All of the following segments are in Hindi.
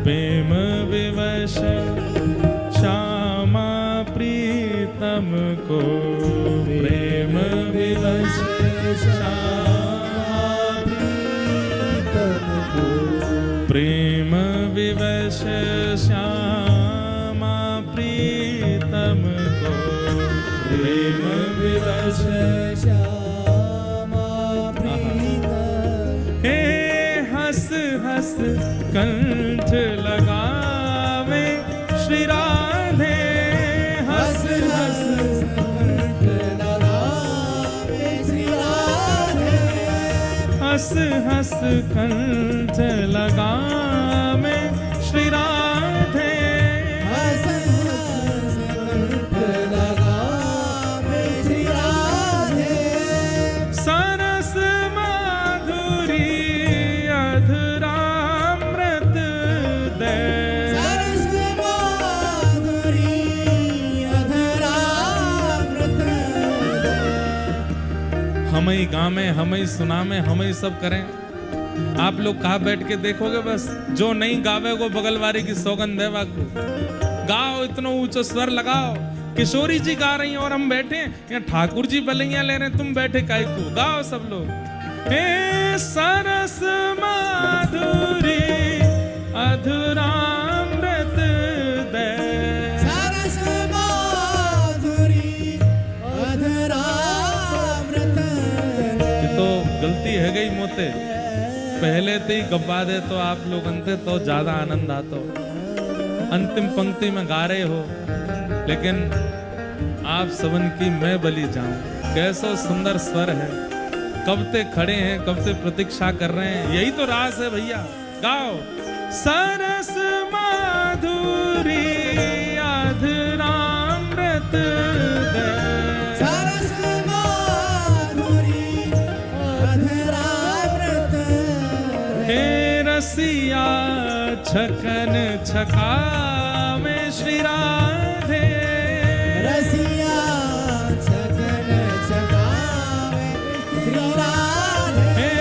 प्रेम विवश श्यामा प्रीतम को, प्रेम विवश श्यामा प्रीतम को, प्रेम विवश श्यामा प्रीतम को, प्रेम विवश श्यामा प्रीतम। हे हंस हंस कंठ लगावे श्री राधे, हंस हंस कंठ लगावे श्री राधे, हंस हंस कंठ लगावे श्री राधे, हंस हंस कंठ लगावे श्री राधे। सरस माधुरी अधरामृत दे, सरस माधुरी अधरामृत दे। हमें गावे, हमें सुनावे, हमें सब करें। आप लोग कहाँ बैठ के देखोगे? बस जो नहीं गावे वो बगलवारी की सौगंध है। वाकू गाओ, इतना ऊंचा स्वर लगाओ। किशोरी जी गा रही हैं और हम बैठे या ठाकुर जी बलैया ले रहे हैं, तुम बैठे काय को? गाओ सब लोग। हे सरस माधुरी अधरामृत दे, सरस माधुरी अधरामृत दे। तो गलती है गई मोते, पहले ते ही गब्बा दे तो आप लोग अंते तो ज्यादा आनंद आता। अंतिम पंक्ति में गा रहे हो, लेकिन आप सबन की मैं बलि जाऊं। कैसा सुंदर स्वर है, कब ते खड़े हैं, कब ते प्रतीक्षा कर रहे हैं। यही तो रास है भैया। गाओ। सरस माधुरी अधरामृत दे, सरस माधुरी अधरामृत दे। हे रसिया छकन छकावे श्री राधे, रसिया छकन छकावे श्री राधे। हे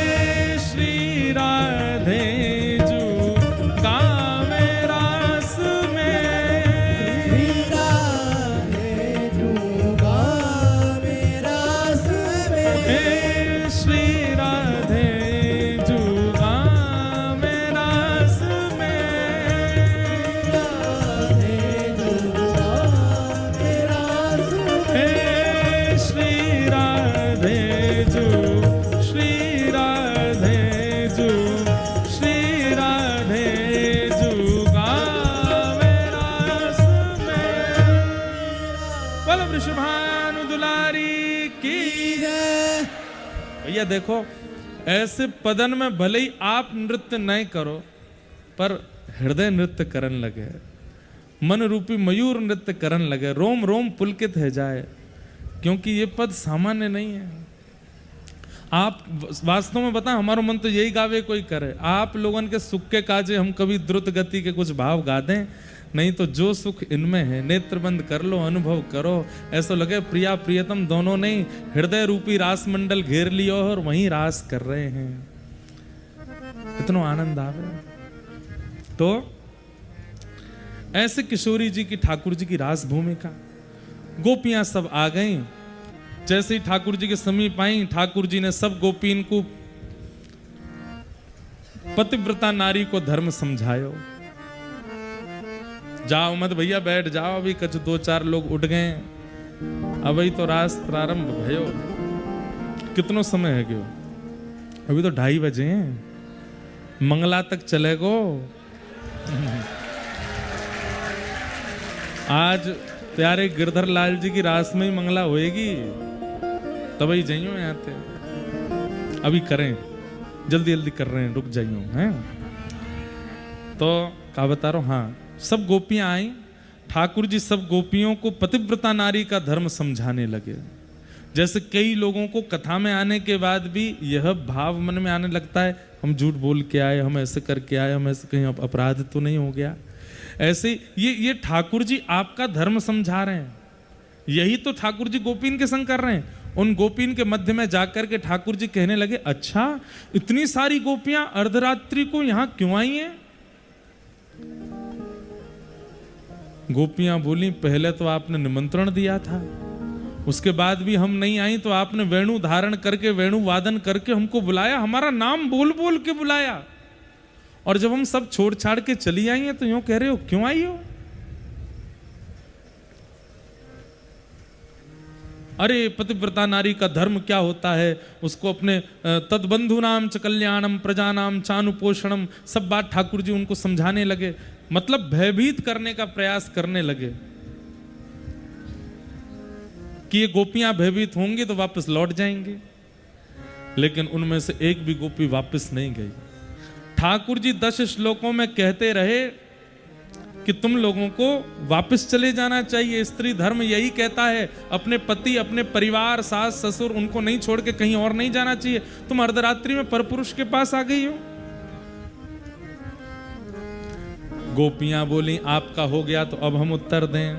श्री राधे जू गावे रास में, श्री राधे जू गावे रास में। हे श्री राधे जू गावे रास में, राधे जू गावे रास में। हे श्री राधे जू, श्री राधे जू, श्री राधे जू गावे रास में। बोलो वृषभानु दुलारी की जय। भैया देखो, ऐसे पदन में भले ही आप नृत्य नहीं करो, पर हृदय नृत्य करन लगे, मन रूपी मयूर नृत्य करन लगे, रोम रोम पुलकित है जाए। क्योंकि ये पद सामान्य नहीं है। आप वास्तव में बताएं, हमारा मन तो यही गावे कोई करे। आप लोगों के सुख के काजे हम कभी द्रुत गति के कुछ भाव गा दें, नहीं तो जो सुख इनमें है नेत्र बंद कर लो, अनुभव करो। ऐसा लगे प्रिया प्रियतम दोनों ने हृदय रूपी रास मंडल घेर लिया और वहीं रास कर रहे हैं। इतना आनंद आवे। तो ऐसे किशोरी जी की, ठाकुर जी की रास भूमिका। गोपियां सब आ गईं। जैसे ही ठाकुर जी के समीप आई, ठाकुर जी ने सब गोपीन को पतिव्रता नारी को धर्म समझायो। जाओ मत भैया, बैठ जाओ, अभी कुछ 2-4 लोग उठ गए, अभी तो रास प्रारंभ भयो। कितनो समय है क्यों? अभी तो 2:30 बजे हैं, मंगला तक चलेगो। आज प्यारे गिरधर लाल जी की रास में ही मंगला होएगी, तभी जाइयो यहाँ थे। अभी करें, जल्दी जल्दी कर रहे हैं, रुक जाइयो हैं। तो क्या बता रहा हूँ, हाँ, सब गोपियां आई। ठाकुर जी सब गोपियों को पतिव्रता नारी का धर्म समझाने लगे। जैसे कई लोगों को कथा में आने के बाद भी यह भाव मन में आने लगता है, हम झूठ बोल के आए, हम ऐसे करके आए, हम ऐसे कहीं अपराध तो नहीं हो गया। ऐसे ये ठाकुर जी आपका धर्म समझा रहे हैं। यही तो ठाकुर जी गोपीन के संग कर रहे हैं। उन गोपीन के मध्य में जाकर के ठाकुर जी कहने लगे, अच्छा इतनी सारी गोपियां अर्धरात्रि को यहां क्यों आई हैं? गोपियां बोली, पहले तो आपने निमंत्रण दिया था, उसके बाद भी हम नहीं आई तो आपने वेणु धारण करके, वेणु वादन करके हमको बुलाया, हमारा नाम बोल बोल के बुलाया, और जब हम सब छोड़ छाड़ के चली आई हैं तो यूं कह रहे हो क्यों आई हो? अरे पतिव्रता नारी का धर्म क्या होता है, उसको अपने तदबंधु नाम च कल्याणम प्रजा नाम चानुपोषणम, सब बात ठाकुर जी उनको समझाने लगे, मतलब भयभीत करने का प्रयास करने लगे कि ये गोपियां भयभीत होंगी तो वापस लौट जाएंगे। लेकिन उनमें से एक भी गोपी वापस नहीं गई। ठाकुर जी 10 श्लोकों में कहते रहे कि तुम लोगों को वापस चले जाना चाहिए, स्त्री धर्म यही कहता है, अपने पति, अपने परिवार, सास ससुर, उनको नहीं छोड़ के कहीं और नहीं जाना चाहिए। तुम अर्धरात्रि में परपुरुष के पास आ गई हो। गोपियां बोली, आपका हो गया तो अब हम उत्तर दें।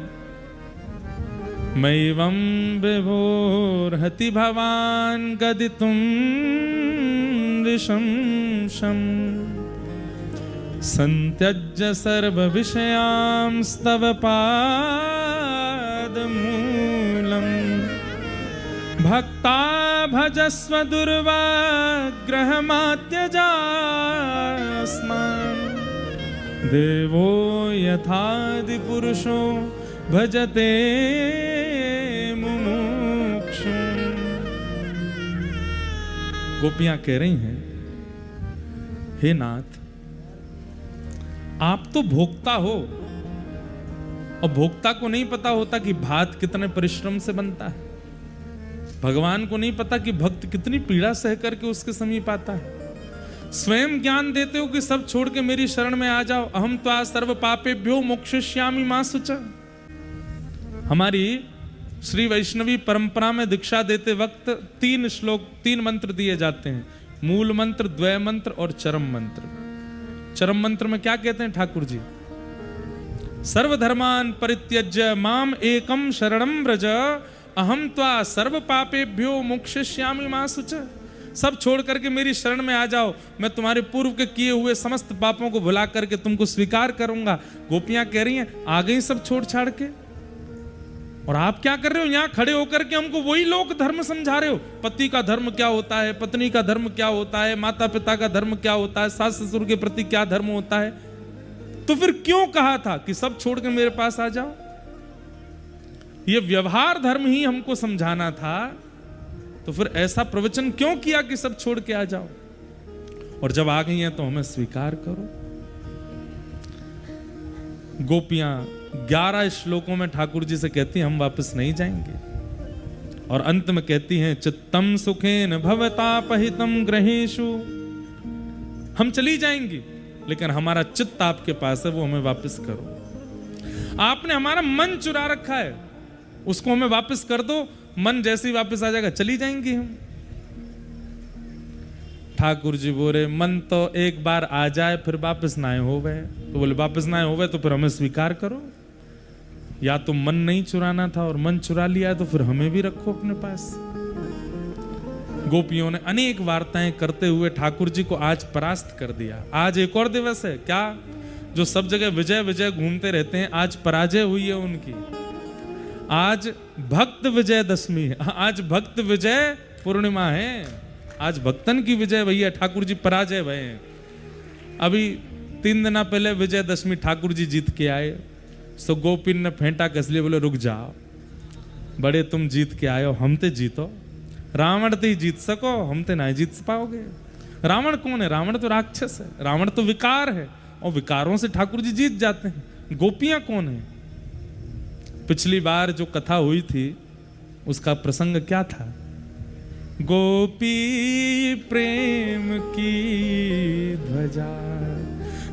मैवं विभोर्हति भवान गदितुं विशंशं संत्यज्य सर्व विषयांस्तव पादमूलम् भक्ता भजस्व दुर्वाग्रहमात्यजास्मान् देवो यथादि पुरुषो भजते मुमुक्षु। गोपियां कह रही हैं, हे नाथ, आप तो भोक्ता हो, और भोक्ता को नहीं पता होता कि भात कितने परिश्रम से बनता है। भगवान को नहीं पता कि भक्त कितनी पीड़ा सह करके उसके समीप आता है। स्वयं ज्ञान देते हो कि सब छोड़ के मेरी शरण में आ जाओ। अहम त्वा सर्व पापेभ्यो मोक्षयिष्यामि मा शुचा। हमारी श्री वैष्णवी परंपरा में दीक्षा देते वक्त 3 श्लोक, 3 मंत्र दिए जाते हैं, मूल मंत्र, द्वय मंत्र और चरम मंत्र। चरम मंत्र में क्या कहते हैं ठाकुर जी? सर्वधर्मान परित्यज्य माम एकम शरणम व्रज अहम त्वा सर्व पापेभ्यो मोक्षयिष्यामि मा शुचा। सब छोड़ करके मेरी शरण में आ जाओ, मैं तुम्हारे पूर्व के किए हुए समस्त पापों को भुला करके तुमको स्वीकार करूंगा। गोपियां कह रही हैं, आ गई सब छोड़ छाड़ के, और आप क्या कर रहे हो यहां खड़े होकर के हमको वही लोक धर्म समझा रहे हो। पति का धर्म क्या होता है, पत्नी का धर्म क्या होता है, माता पिता का धर्म क्या होता है, सास ससुर के प्रति क्या धर्म होता है। तो फिर क्यों कहा था कि सब छोड़ के मेरे पास आ जाओ? ये व्यवहार धर्म ही हमको समझाना था, तो फिर ऐसा प्रवचन क्यों किया कि सब छोड़ के आ जाओ? और जब आ गई हैं तो हमें स्वीकार करो। गोपियां 11 श्लोकों में ठाकुर जी से कहती हैं, हम वापस नहीं जाएंगे, और अंत में कहती हैं, चित्तम सुखेन भवतापहितम ग्रहेषु। हम चली जाएंगी, लेकिन हमारा चित्त आपके पास है, वो हमें वापस करो। आपने हमारा मन चुरा रखा है, उसको हमें वापस कर दो। मन जैसे ही वापस आ जाएगा चली जाएंगी हम। ठाकुर जी बोले, मन तो एक बार आ जाए फिर वापस ना हो गए। तो बोले, वापस ना हो गए तो फिर हमें स्वीकार करो। या तो मन नहीं चुराना था और मन चुरा लिया, तो फिर हमें भी रखो अपने पास। गोपियों ने अनेक वार्ताएं करते हुए ठाकुर जी को आज परास्त कर दिया। आज एक और दिवस है क्या, जो सब जगह विजय विजय घूमते रहते हैं, आज पराजय हुई है उनकी। आज भक्त विजय दशमी है, आज भक्त विजय पूर्णिमा है, आज भक्तन की विजय भैया। ठाकुर जी पराजय भय हैं। अभी 3 दिन पहले विजय दशमी ठाकुर जी जीत के आए, सो गोपिन ने फेंटा कस लिया, बोले रुक जाओ, बड़े तुम जीत के आए हो, हम ते जीतो। रावण ते जीत सको, हम ते नहीं जीत पाओगे। रावण कौन है? रावण तो राक्षस है, रावण तो विकार है, और विकारों से ठाकुर जी जीत जाते हैं। गोपियां कौन है? पिछली बार जो कथा हुई थी उसका प्रसंग क्या था? गोपी प्रेम की ध्वजा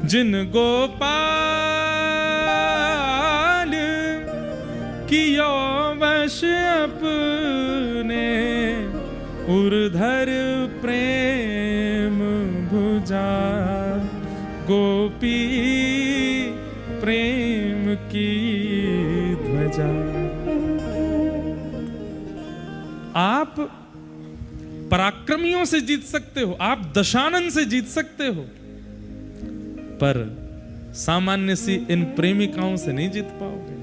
जिन गोपाल कियो वश अपने, उर्धर प्रेम भुजा। गोपी प्रेम की ध्वजा। आप पराक्रमियों से जीत सकते हो, आप दशानन से जीत सकते हो, पर सामान्य सी इन प्रेमिकाओं से नहीं जीत पाओगे।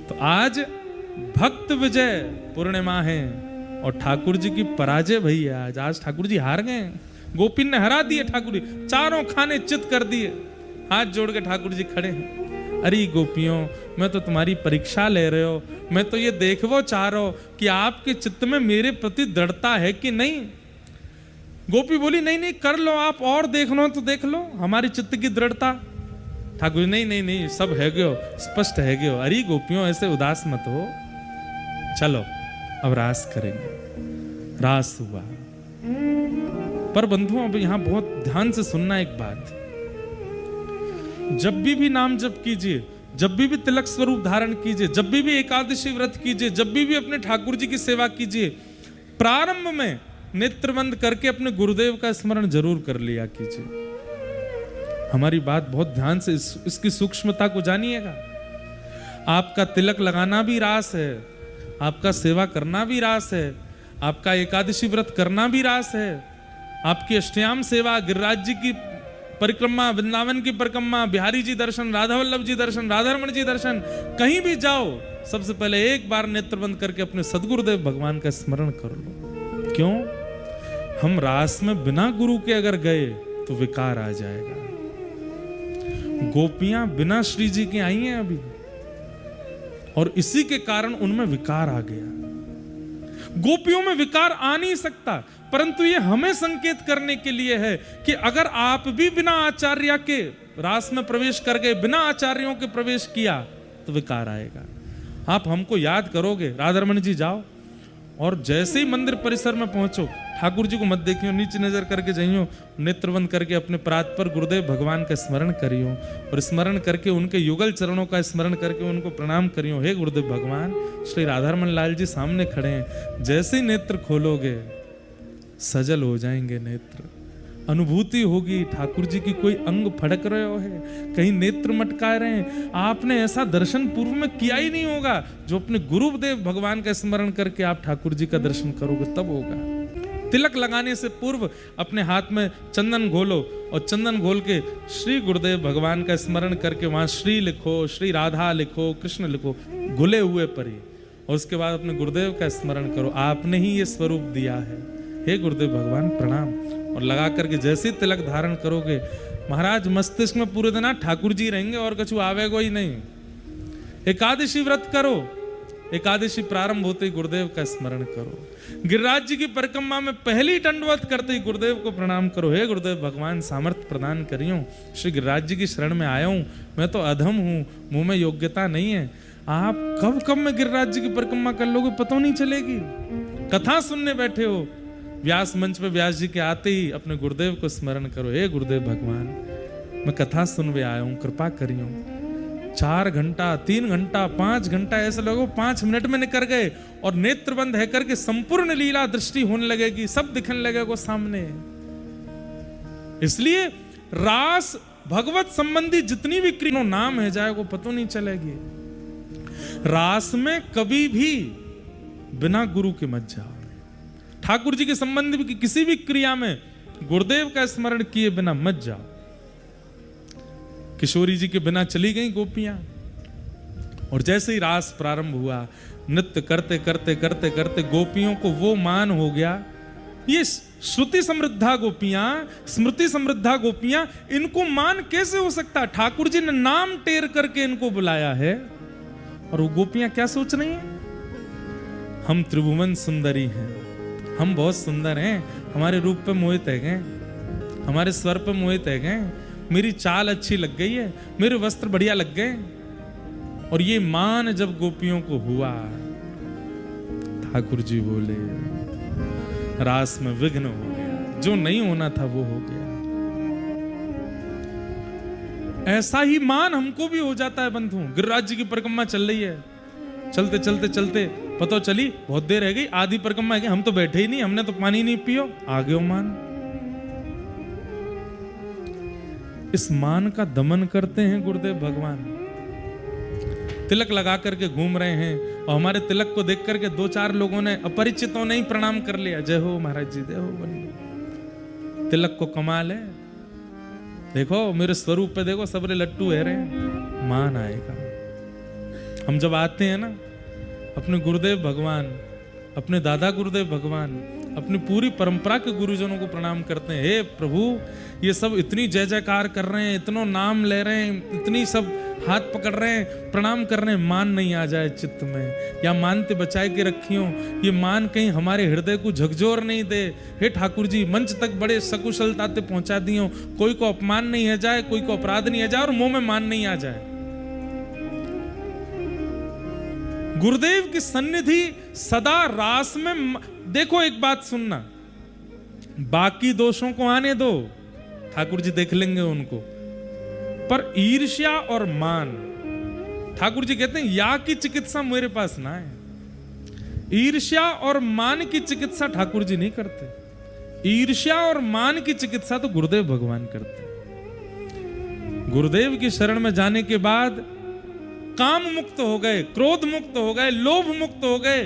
तो आज भक्त विजय पूर्णिमा है और ठाकुर जी की पराजय भई है। आज ठाकुर जी हार गए, गोपी ने हरा दिए ठाकुर जी, चारों खाने चित कर दिए। हाथ जोड़ के ठाकुर जी खड़े हैं। अरे गोपियों, मैं तो तुम्हारी परीक्षा ले रहे हो, मैं तो ये देखो चाह रहा हूं कि आपके चित्त में मेरे प्रति दृढ़ता है कि नहीं। गोपी बोली नहीं नहीं कर लो आप, और देख लो तो देख लो हमारी चित्त की दृढ़ता। ठाकुर नहीं नहीं नहीं सब है गयो, स्पष्ट है गयो। अरे गोपियों ऐसे उदास मत हो, चलो अब रास करेंगे। रास हुआ। पर बंधुओं अब यहां बहुत ध्यान से सुनना एक बात। जब भी नाम जप कीजिए, जब भी तिलक स्वरूप धारण कीजिए, जब भी एकादशी व्रत कीजिए, जब भी अपने ठाकुर जी की सेवा कीजिए, प्रारंभ में नेत्र बंद करके अपने गुरुदेव का स्मरण जरूर कर लिया कीजिए। हमारी बात बहुत ध्यान से इसकी सूक्ष्मता को जानिएगा। आपका तिलक लगाना भी रास है, आपका सेवा करना भी रास है, आपका एकादशी व्रत करना भी रास है, आपकी अष्टयाम सेवा, गिरिराज जी की परिक्रमा, वृंदावन की परिक्रमा, बिहारी जी दर्शन, राधा वल्लभ जी दर्शन, राधारमण जी दर्शन, कहीं भी जाओ सबसे पहले एक बार नेत्र बंद करके अपने सदगुरुदेव भगवान का स्मरण कर लो। क्यों? हम रास में बिना गुरु के अगर गए तो विकार आ जाएगा। गोपियां बिना श्री जी की आई हैं अभी, और इसी के कारण उनमें विकार आ गया। गोपियों में विकार आ नहीं सकता, परंतु ये हमें संकेत करने के लिए है कि अगर आप भी बिना आचार्य के रास में प्रवेश कर गए, बिना आचार्यों के प्रवेश किया तो विकार आएगा। आप हमको याद करोगे, राधारमण जी जाओ, और जैसे ही मंदिर परिसर में पहुंचो ठाकुर जी को मत देखियो, नीचे नजर करके जाइयो, नेत्रबंद करके अपने प्रात पर गुरुदेव भगवान का स्मरण करियो, और स्मरण करके उनके युगल चरणों का स्मरण करके उनको प्रणाम करियो। हे गुरुदेव भगवान, श्री राधारमण लाल जी सामने खड़े हैं। जैसे ही नेत्र खोलोगे सजल हो जाएंगे नेत्र, अनुभूति होगी ठाकुर जी की कोई अंग फड़क रहे हो है, कहीं नेत्र मटका रहे हैं। आपने ऐसा दर्शन पूर्व में किया ही नहीं होगा जो अपने गुरुदेव भगवान का स्मरण करके आप ठाकुर जी का दर्शन करोगे तब होगा। तिलक लगाने से पूर्व अपने हाथ में चंदन घोलो, और चंदन घोल के श्री गुरुदेव भगवान का स्मरण करके वहां श्री लिखो, श्री राधा लिखो, कृष्ण लिखो, घुले हुए पर ही, और उसके बाद अपने गुरुदेव का स्मरण करो। आपने ही ये स्वरूप दिया है, हे गुरुदेव भगवान प्रणाम। और लगा करके जैसे ही तिलक धारण करोगे महाराज मस्तिष्क में पूरे दिन ठाकुर जी रहेंगे और कछु आवेगो ही नहीं। एकादशी व्रत करो, एकादशी प्रारंभ होते ही गुरुदेव का स्मरण करो। गिरिराज जी की परिक्रमा में पहली दंडवत करते ही गुरुदेव को प्रणाम करो। हे गुरुदेव भगवान सामर्थ्य प्रदान करियो, श्री गिरिराज जी की शरण में आया हूं, मैं तो अधम हूं, मुंह में योग्यता नहीं है। आप कब कब में गिरिराज जी की परिक्रमा कर लोगे पता नहीं चलेगी। कथा सुनने बैठे हो, व्यास मंच पे व्यास जी के आते ही अपने गुरुदेव को स्मरण करो। हे गुरुदेव भगवान, मैं कथा सुनवे आया हूं, कृपा करियो। 4 घंटा, 3 घंटा, 5 घंटा ऐसे लोगों 5 मिनट में निकल गए, और नेत्र बंद है करके संपूर्ण लीला दृष्टि होने लगेगी, सब दिखने लगेगा सामने। इसलिए रास भगवत संबंधी जितनी भी क्रिया नाम है जाए वो पता नहीं चलेगी। रास में कभी भी बिना गुरु के मत जाओ। ठाकुर जी के संबंध की किसी भी क्रिया में गुरुदेव का स्मरण किए बिना मत जाओ। किशोरी जी के बिना चली गई गोपियां, और जैसे ही रास प्रारंभ हुआ, नृत्य करते करते करते करते गोपियों को वो मान हो गया। ये श्रुति समृद्धा गोपियां, स्मृति समृद्धा गोपियां, इनको मान कैसे हो सकता? ठाकुर जी ने नाम टेर करके इनको बुलाया है, और वो गोपियां क्या सोच रही हैं? हम त्रिभुवन सुंदरी हैं, हम बहुत सुंदर हैं, हमारे रूप पे मोहित है गए, हमारे स्वर पे मोहित है गए, मेरी चाल अच्छी लग गई है, मेरे वस्त्र बढ़िया लग गए। और ये मान जब गोपियों को हुआ, ठाकुर जी बोले रास में विघ्न हो गया, जो नहीं होना था वो हो गया। ऐसा ही मान हमको भी हो जाता है बंधु। गिरिराज जी की परिक्रमा चल रही है, चलते चलते चलते पता चली बहुत देर रह गई, आधी परिक्रमा है, हम तो बैठे ही नहीं, हमने तो पानी नहीं पियो, आ गयो मान। इस मान का दमन करते हैं गुरुदेव भगवान। तिलक लगा करके घूम रहे हैं, और हमारे तिलक को देख करके 2-4 लोगों ने, अपरिचितों ने ही प्रणाम कर लिया, जय हो महाराज जी, जय हो। तिलक को कमाल है, देखो मेरे स्वरूप पे देखो, सबरे लट्टू है रहे, मान आएगा। हम जब आते हैं ना, अपने गुरुदेव भगवान, अपने दादा गुरुदेव भगवान, अपनी पूरी परंपरा के गुरुजनों को प्रणाम करते हैं। हे प्रभु, ये सब इतनी जय जयकार कर रहे हैं, इतना नाम ले रहे हैं, इतनी सब हाथ पकड़ रहे हैं, प्रणाम कर रहे हैं, मान नहीं आ जाए चित्त में, या मानते बचाए के रखियो, ये मान कहीं हमारे हृदय को झकझोर नहीं दे। हे ठाकुर जी, मंच तक बड़े सकुशलता से पहुंचा दियो, कोई को अपमान नहीं है जाए, कोई को अपराध नहीं है जाए, और मुंह में मान नहीं आ जाए। गुरुदेव की सन्निधि सदा रास में। देखो एक बात सुनना, बाकी दोषों को आने दो, ठाकुर जी देख लेंगे उनको, पर ईर्ष्या और मान, ठाकुर जी कहते हैं या की चिकित्सा मेरे पास ना है। ईर्ष्या और मान की चिकित्सा ठाकुर जी नहीं करते, ईर्ष्या और मान की चिकित्सा तो गुरुदेव भगवान करते। गुरुदेव की शरण में जाने के बाद काम मुक्त हो गए, क्रोध मुक्त हो गए, लोभ मुक्त हो गए,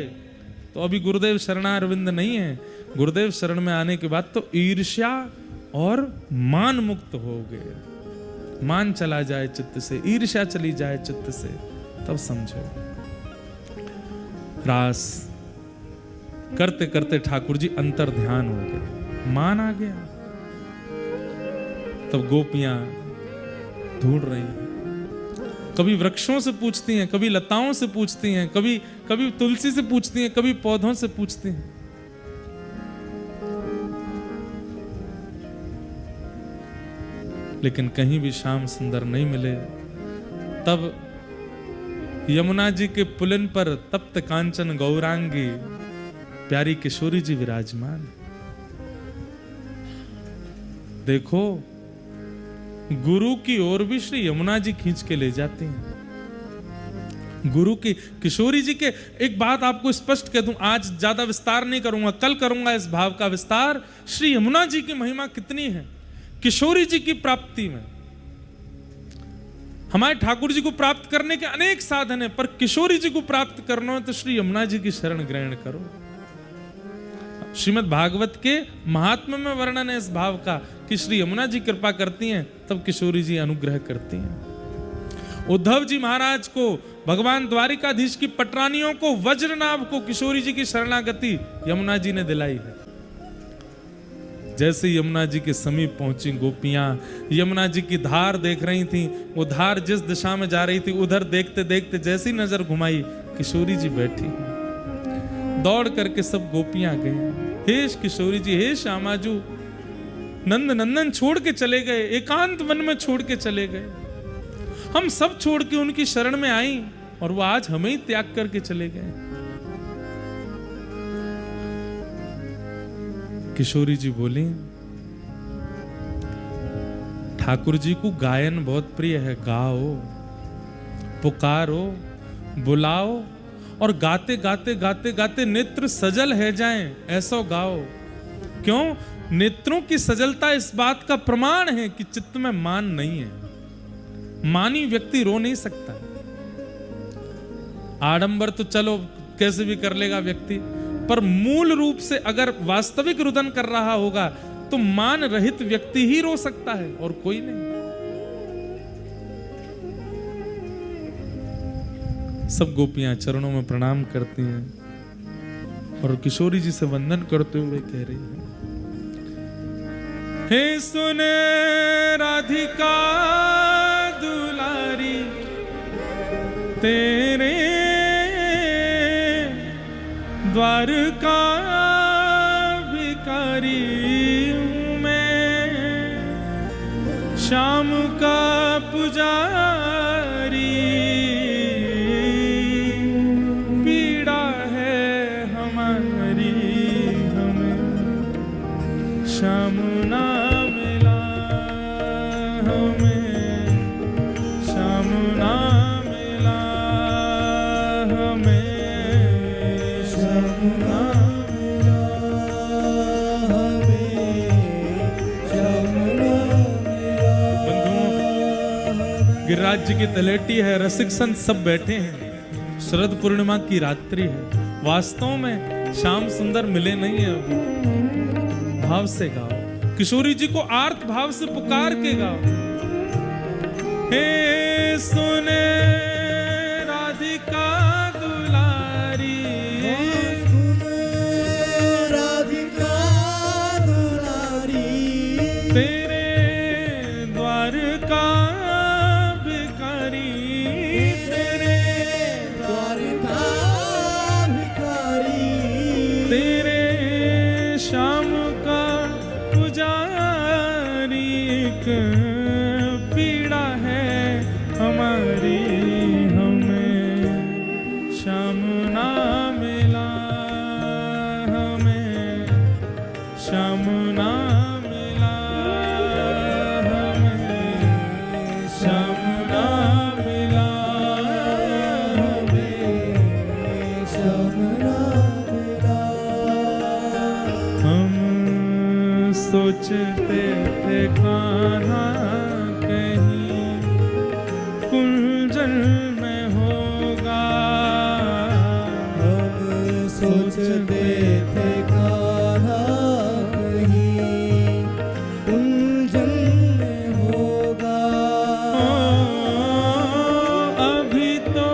तो अभी गुरुदेव शरणारविंद नहीं है। गुरुदेव शरण में आने के बाद तो ईर्ष्या और मान मुक्त हो गए। मान चला जाए चित्त से, ईर्ष्या चली जाए चित्त से, तब समझो। रास करते करते ठाकुर जी अंतर ध्यान हो गए, मान आ गया। तब गोपियां ढूंढ रही हैं, कभी वृक्षों से पूछती हैं, कभी लताओं से पूछती हैं, कभी कभी तुलसी से पूछती हैं, कभी पौधों से पूछती हैं। लेकिन कहीं भी श्याम सुंदर नहीं मिले। तब यमुना जी के पुलिन पर तप्त कांचन गौरांगी प्यारी किशोरी जी विराजमान। देखो, गुरु की ओर भी श्री यमुना जी खींच के ले जाती हैं। गुरु की किशोरी जी के, एक बात आपको स्पष्ट कह दूं, आज ज्यादा विस्तार नहीं करूंगा, कल करूंगा इस भाव का विस्तार। श्री यमुना जी की महिमा कितनी है किशोरी जी की प्राप्ति में। हमारे ठाकुर जी को प्राप्त करने के अनेक साधन है, पर किशोरी जी को प्राप्त करना है तो श्री यमुना जी की शरण ग्रहण करो। श्रीमद् भागवत के महात्म्य में वर्णन है इस भाव का कि श्री यमुना जी कृपा करती हैं, तब किशोरी जी अनुग्रह करती हैं। उद्धव जी महाराज को, भगवान द्वारिकाधीश की पटरानियों को, वज्रनाभ को किशोरी जी की शरणागति यमुना जी ने दिलाई है। जैसे यमुना जी के समीप पहुंची गोपियां, यमुना जी की धार देख रही थी, वो धार जिस दिशा में जा रही थी, उधर देखते देखते जैसी नजर घुमाई, किशोरी जी बैठी। दौड़ करके सब गोपियां गए, हे किशोरी जी, हे श्यामाजू, नंद नंदन छोड़ के चले गए, एकांत वन में छोड़ के चले गए। हम सब छोड़ के उनकी शरण में आई और वो आज हमें ही त्याग करके चले गए। किशोरी जी बोली, ठाकुर जी को गायन बहुत प्रिय है, गाओ, पुकारो, बुलाओ, और गाते गाते गाते गाते नेत्र सजल है जाएं, ऐसा गाओ। क्यों? नेत्रों की सजलता इस बात का प्रमाण है कि चित्त में मान नहीं है। मानी व्यक्ति रो नहीं सकता। आडंबर तो चलो कैसे भी कर लेगा व्यक्ति, पर मूल रूप से अगर वास्तविक रुदन कर रहा होगा तो मान रहित व्यक्ति ही रो सकता है और कोई नहीं। सब गोपियां चरणों में प्रणाम करती हैं और किशोरी जी से वंदन करते हुए कह रही हैं, हे सुन राधिका दुलारी, तेरे द्वारका भिखारी हूं मैं, श्याम का पुजारी, पीड़ा है हमारी, हमें श्याम ना मिला, हमें श्याम ना मिला, हमें श्याम ना मिला, हमें श्याम ना मिला। बंधुओं, गिरिराज जी की तलेटी है, रसिक संत सब बैठे हैं, शरद पूर्णिमा की रात्रि है। वास्तव में श्याम सुंदर मिले नहीं है अभी। भाव से गाओ, किशोरी जी को आर्त भाव से पुकार के गाओ। हे सुने राधिका दुलारी, सुने राधिका दुलारी, तेरे द्वार का भिखारी, तेरे द्वार का भिखारी, तेरे श्याम का पुजारी, एक पीड़ा है हमारी, हमें श्याम ना मिला, हमें श्याम ना मिला, हमें श्याम ना मिला, हमें श्याम ना मिला। हम सोचते थे कान्हा कहीं कुंजन में होगा, हम सोचते थे कान्हा कहीं कुंजन में होगा। अभी तो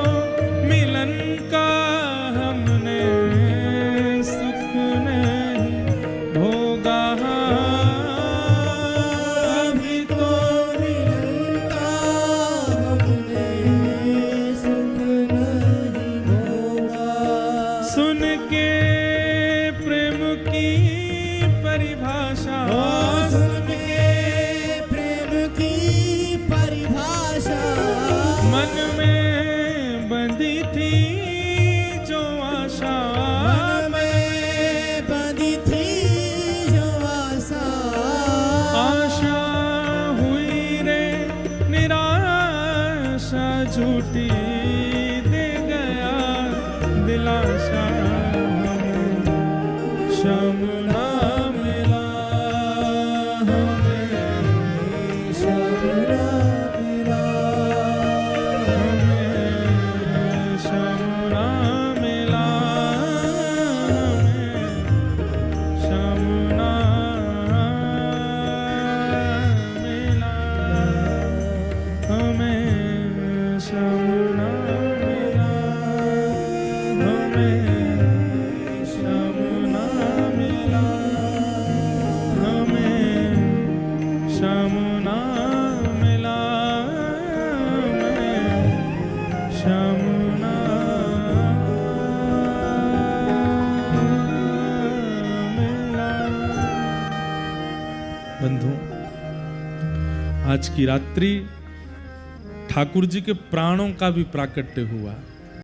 मिलन का हमने सुख नहीं भोगा, अभी तो मिलन का हमने सुख नहीं भोगा। सुन के प्रेम की परिभाषा, सुन के प्रेम की परिभाषा, मन में बंधी थी जो आशा, मन में बंधी थी जो आशा, आशा हुई रे निराशा, झूठी दे गया दिलासा, हमें श्याम ना मिला, हमें श्याम ना मिला। हमें श्याम ना मिला, हमें श्याम ना मिला, हमें श्याम ना मिला, हमें श्याम ना मिला, हमें श्याम ना मिला, हमें श्याम ना मिला। बंधु, आज की रात्रि ठाकुर जी के प्राणों का भी प्राकट्य हुआ।